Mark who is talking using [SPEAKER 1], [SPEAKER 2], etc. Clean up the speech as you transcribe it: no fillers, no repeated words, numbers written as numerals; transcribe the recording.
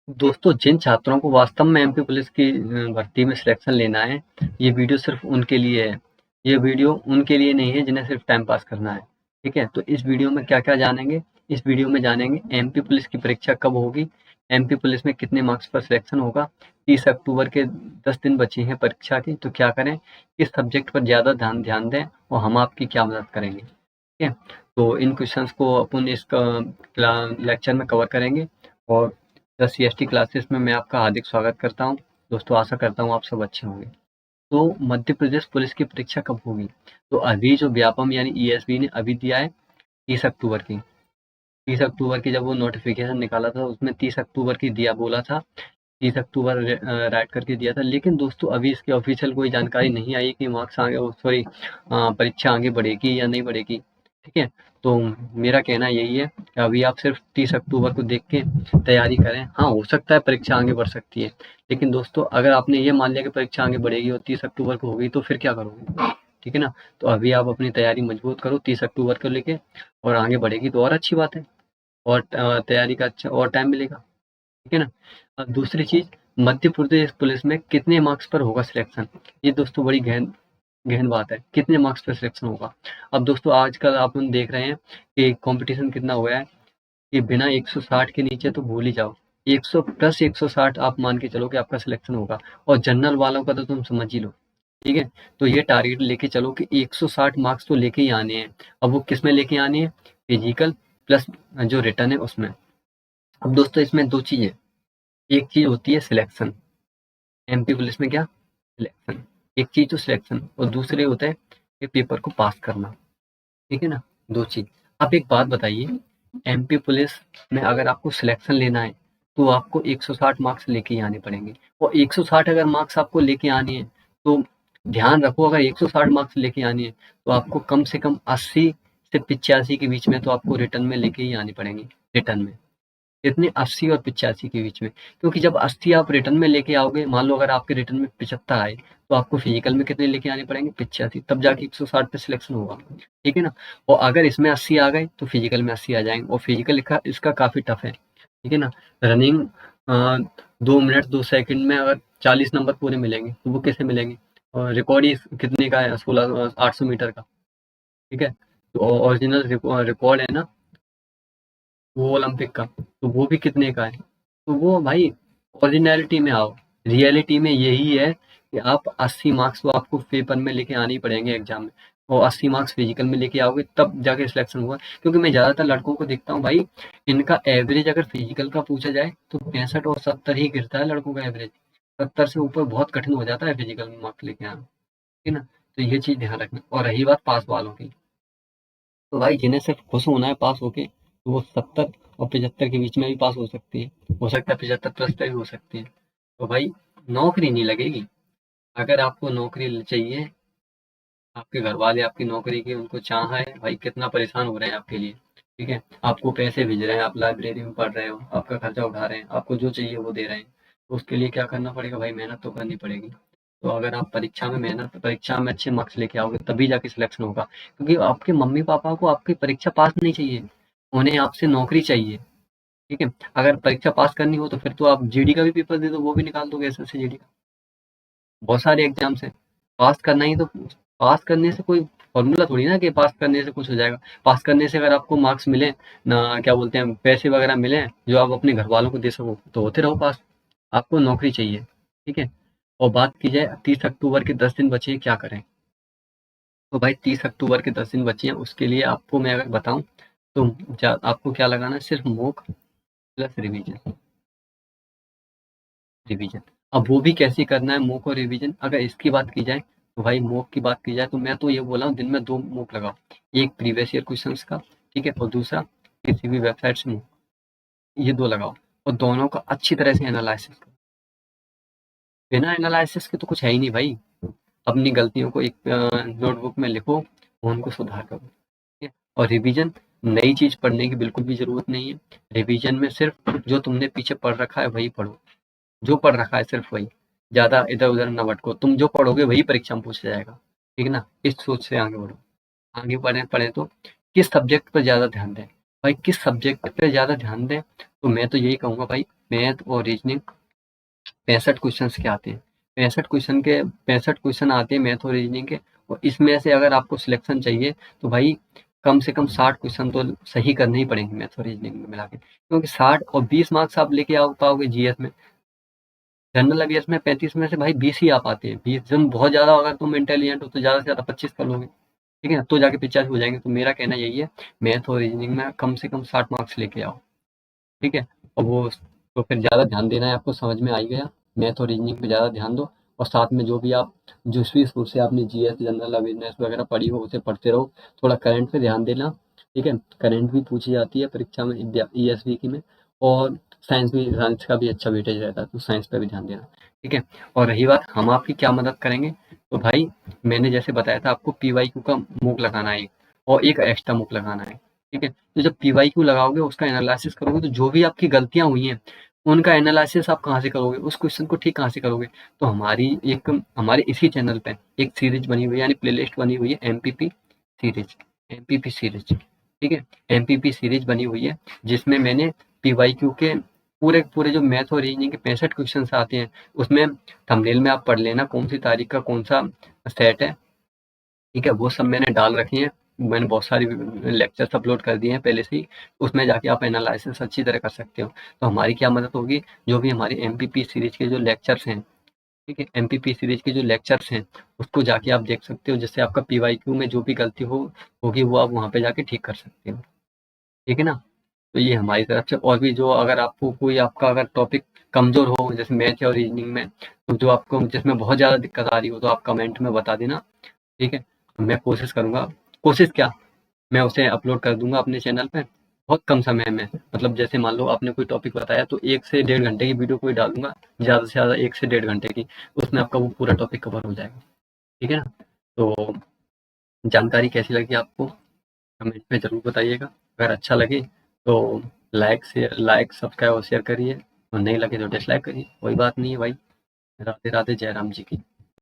[SPEAKER 1] दोस्तों, जिन छात्रों को वास्तव में एमपी पुलिस की भर्ती में सिलेक्शन लेना है, ये वीडियो सिर्फ उनके लिए है। ये वीडियो उनके लिए नहीं है जिन्हें सिर्फ टाइम पास करना है। ठीक है, तो इस वीडियो में क्या क्या जानेंगे? इस वीडियो में जानेंगे एमपी पुलिस की परीक्षा कब होगी, एमपी पुलिस में कितने मार्क्स पर सिलेक्शन होगा, 30 अक्टूबर के 10 दिन बचे हैं परीक्षा की, तो क्या करें, किस सब्जेक्ट पर ज़्यादा ध्यान ध्यान दें और हम आपकी क्या मदद करेंगे। ठीक है, तो इन क्वेश्चंस को अपन इस लेक्चर में कवर करेंगे। और द सीएसटी क्लासेस में मैं आपका हार्दिक स्वागत करता हूं। दोस्तों, आशा करता हूं आप सब अच्छे होंगे। तो मध्य प्रदेश पुलिस की परीक्षा कब होगी? तो अभी जो व्यापम यानी ईएसबी ने अभी दिया है 30 अक्टूबर की। 30 अक्टूबर की जब वो नोटिफिकेशन निकाला था उसमें 30 अक्टूबर की दिया बोला था। 30 अक्टूबर राइट करके दिया था, लेकिन दोस्तों अभी इसकी ऑफिशियल कोई जानकारी नहीं आई कि मार्क्स आगे, सॉरी, परीक्षा आगे बढ़ेगी या नहीं बढ़ेगी। ठीक है, तो मेरा कहना यही है कि अभी आप सिर्फ 30 अक्टूबर को देख के तैयारी करें। हाँ, हो सकता है परीक्षा आगे बढ़ सकती है, लेकिन दोस्तों अगर आपने ये मान लिया कि परीक्षा आगे बढ़ेगी और 30 अक्टूबर को होगी तो फिर क्या करोगे? ठीक है ना, तो अभी आप अपनी तैयारी मजबूत करो 30 अक्टूबर को लेके, और आगे बढ़ेगी तो और अच्छी बात है, और तैयारी का अच्छा और टाइम मिलेगा। ठीक है ना। अब दूसरी चीज, मध्य प्रदेश पुलिस में कितने मार्क्स पर होगा सिलेक्शन? ये दोस्तों बड़ी गहन गहन बात है, कितने मार्क्स पर सिलेक्शन होगा। अब दोस्तों आजकल आप हम देख रहे हैं कि कंपटीशन कितना हो गया है कि बिना 160 के नीचे तो भूल ही जाओ। 100 प्लस 160 आप मान के चलो कि आपका सिलेक्शन होगा, और जनरल वालों का तो तुम समझ ही लो। ठीक है, तो ये टारगेट लेके चलो कि 160 मार्क्स तो लेके ही आने हैं। अब वो किस में लेके आने हैं? फिजिकल प्लस जो रिटर्न है उसमें। अब दोस्तों इसमें दो चीजें, एक चीज होती है सिलेक्शन, एमपी पुलिस में क्या, सिलेक्शन। एक चीज तो सिलेक्शन, और दूसरे होता है कि पेपर को पास करना। ठीक है ना, दो चीज। आप एक बात बताइए, एमपी पुलिस में अगर आपको सिलेक्शन लेना है तो आपको 160 मार्क्स लेके ही आने पड़ेंगे, और 160 अगर मार्क्स आपको लेके आने हैं तो ध्यान रखो, अगर 160 मार्क्स लेके आने हैं तो आपको कम से कम 80 से 85 के बीच में तो आपको रिटर्न में लेके ही आने पड़ेंगे। रिटर्न में कितने, 80 और 85 के बीच में, क्योंकि जब 80 आप रिटर्न में लेके आओगे, मान लो अगर आपके रिटर्न में 75 आए तो आपको फिजिकल में कितने लेके आने पड़ेंगे, 85, तब जाके 160 पे सिलेक्शन होगा। ठीक है ना, और अगर इसमें 80 आ गए तो फिजिकल में 80 आ जाएंगे, और फिजिकल इसका काफी टफ है। ठीक है ना, रनिंग 2 मिनट 2 सेकंड में अगर 40 नंबर पूरे मिलेंगे तो वो कैसे मिलेंगे? और रिकॉर्ड ही कितने का है, 16 800 मीटर का। ठीक है, तो ओरिजिनल रिकॉर्ड है ना वो ओलंपिक का, तो वो भी कितने का है? तो वो भाई, ओरिजिनलिटी में आओ। रियलिटी में यही है कि आप 80 मार्क्स तो आपको पेपर में लेके आने ही पड़ेंगे एग्जाम में, और 80 मार्क्स फिजिकल में लेके आओगे तब जाके सिलेक्शन होगा। क्योंकि मैं ज्यादातर लड़कों को देखता हूँ भाई, इनका एवरेज अगर फिजिकल का पूछा जाए तो 65 और 70 ही गिरता है लड़कों का एवरेज। 70 से ऊपर बहुत कठिन हो जाता है फिजिकल में मार्क्स लेके आना। ठीक है ना, तो ये चीज ध्यान रखना। और रही बात पास वालों की, तो भाई जिन्हें सिर्फ खुश होना है पास होके, तो वो 70 और 75 के बीच में भी पास हो सकती है, हो सकता है 75 प्लस पे भी हो सकती है। तो भाई नौकरी नहीं लगेगी। अगर आपको नौकरी चाहिए, आपके घर वाले आपकी नौकरी की उनको चाह है भाई, कितना परेशान हो रहे हैं आपके लिए। ठीक है, आपको पैसे भेज रहे हैं, आप लाइब्रेरी में पढ़ रहे हो, आपका खर्चा उठा रहे हैं, आपको जो चाहिए वो दे रहे हैं, तो उसके लिए क्या करना पड़ेगा भाई, मेहनत तो करनी पड़ेगी। तो अगर आप परीक्षा में अच्छे मार्क्स लेके आओगे तभी जाके सिलेक्शन होगा, क्योंकि आपके मम्मी पापा को आपकी परीक्षा पास नहीं चाहिए, उन्हें आपसे नौकरी चाहिए। ठीक है, अगर परीक्षा पास करनी हो तो फिर तो आप जीडी का भी पेपर दे दो, वो भी निकाल दोगे, एसएससी जीडी का। बहुत सारे एग्जाम्स हैं, पास करना ही तो। पास करने से कोई फॉर्मूला थोड़ी ना कि पास करने से कुछ हो जाएगा। पास करने से अगर आपको मार्क्स मिले ना, क्या बोलते हैं, पैसे वगैरह मिले जो आप अपने घर वालों को दे सको, तो होते रहो पास। आपको नौकरी चाहिए। ठीक है, और बात की जाए 30 अक्टूबर के 10 दिन बचे हैं, क्या करें? तो भाई 30 अक्टूबर के 10 दिन बचे हैं, उसके लिए आपको मैं अगर बताऊं तो आपको क्या लगाना है, सिर्फ मॉक प्लस रिवीजन। रिवीजन, अब वो भी कैसे करना है मॉक और रिवीजन, अगर इसकी बात की जाए तो भाई मॉक की बात की जाए तो मैं तो ये बोला हूँ दिन में 2 मॉक लगाओ। एक प्रीवियस ईयर क्वेश्चंस का, ठीक है, और दूसरा किसी भी वेबसाइट से मॉक, ये दो लगाओ, और दोनों का अच्छी तरह से एनालिसिस करो। बिना एनालिसिस के तो कुछ है ही नहीं भाई। अपनी गलतियों को एक नोटबुक में लिखो और उनको सुधार करो। ठीक है, और रिवीजन, नई चीज पढ़ने की बिल्कुल भी जरूरत नहीं है। रिवीजन में सिर्फ जो तुमने पीछे पढ़ रखा है वही पढ़ो, जो पढ़ रखा है सिर्फ वही, ज्यादा इधर उधर न भटको। तुम जो पढ़ोगे वही परीक्षा में पूछा जाएगा। ठीक है ना, इस सोच से आगे बढ़ो। आगे पढ़े पढ़े तो किस सब्जेक्ट पर ज्यादा ध्यान दें? भाई किस सब्जेक्ट पे ज्यादा ध्यान दें, तो मैं तो यही कहूंगा भाई, मैथ और रीजनिंग 65 क्वेश्चन के आते हैं। 65 क्वेश्चन आते हैं मैथ और रीजनिंग के, और इसमें से अगर आपको सिलेक्शन चाहिए तो भाई कम से कम 60 क्वेश्चन तो सही करने ही पड़ेंगे मैथ और रीजनिंग में मिला के, क्योंकि 60 और 20 मार्क्स आप लेके आ पाओगे जीएस में। जनरल अवेयर्स में 35 में से भाई 20 ही आ पाते हैं। 20 जब बहुत ज़्यादा, अगर तुम इंटेलिजेंट हो तो ज़्यादा से ज़्यादा 25 कर लोगे, ठीक है, तो जाके 85 हो जाएंगे। तो मेरा कहना यही है, मैथ और रीजनिंग में कम से कम 60 मार्क्स लेके आओ, ठीक है। और वो तो फिर ज़्यादा ध्यान देना है आपको, समझ में आ ही गया। मैथ और रीजनिंग पे ज़्यादा ध्यान दो, और साथ में जो भी आप जिस भी स्कूल से आपने जीएस जनरल अवेयरनेस वगैरह पढ़ी हो उसे पढ़ते रहो। थोड़ा करंट पे ध्यान देना, ठीक है। करंट भी पूछी जाती है परीक्षा में ईएसवी की में, और साइंस का भी अच्छा वेटेज रहता है, तो साइंस पे भी ध्यान देना, ठीक है। और रही बात हम आपकी क्या मदद करेंगे, तो भाई मैंने जैसे बताया था आपको पीवाईक्यू का मूक लगाना है और एक एक्स्ट्रा मूक लगाना है, ठीक है। तो जब पीवाईक्यू लगाओगे उसका एनालिसिस करोगे, तो जो भी आपकी गलतियां हुई हैं उनका एनालिसिस आप कहाँ से करोगे, उस क्वेश्चन को ठीक कहाँ से करोगे। तो हमारे इसी चैनल पे एक सीरीज बनी हुई है, यानी प्लेलिस्ट बनी हुई है एमपीपी सीरीज, ठीक है। एमपीपी सीरीज बनी हुई है जिसमें मैंने पीवाईक्यू के पूरे पूरे जो मैथ और रीजनिंग के 65 क्वेश्चन आते हैं, उसमें थंबनेल में आप पढ़ लेना कौन सी तारीख का कौन सा सेट है, ठीक है। वो सब मैंने डाल रखी हैं, मैंने बहुत सारी लेक्चर्स अपलोड कर दिए हैं पहले से ही, उसमें जाके आप एनालिसिस अच्छी तरह कर सकते हो। तो हमारी क्या मदद होगी, जो भी हमारी एमपीपी सीरीज के जो लेक्चर्स हैं, ठीक है, एमपीपी सीरीज के जो लेक्चर्स हैं उसको जाके आप देख सकते हो, जिससे आपका पीवाईक्यू में जो भी गलती होगी वो आप वहाँ पे जाके ठीक कर सकते हो, ठीक है ना। तो ये हमारी तरफ से, और भी जो अगर आपको कोई आपका अगर टॉपिक कमजोर हो जैसे मैथ या रीजनिंग में, तो जो आपको जिसमें बहुत ज़्यादा दिक्कत आ रही हो तो आप कमेंट में बता देना, ठीक है। मैं कोशिश करूँगा, कोशिश क्या, मैं उसे अपलोड कर दूंगा अपने चैनल पे बहुत कम समय में। मतलब जैसे मान लो आपने कोई टॉपिक बताया तो 1 से 1.5 घंटे की वीडियो कोई डालूंगा, ज़्यादा से ज़्यादा 1 से 1.5 घंटे की, उसमें आपका वो पूरा टॉपिक कवर हो जाएगा, ठीक है ना। तो जानकारी कैसी लगी आपको कमेंट में ज़रूर बताइएगा। अगर अच्छा लगे तो लाइक सब्सक्राइब और शेयर करिए, और नहीं लगे तो डिसलाइक करिए, कोई बात नहीं है भाई। राधे राधे, जय राम जी की।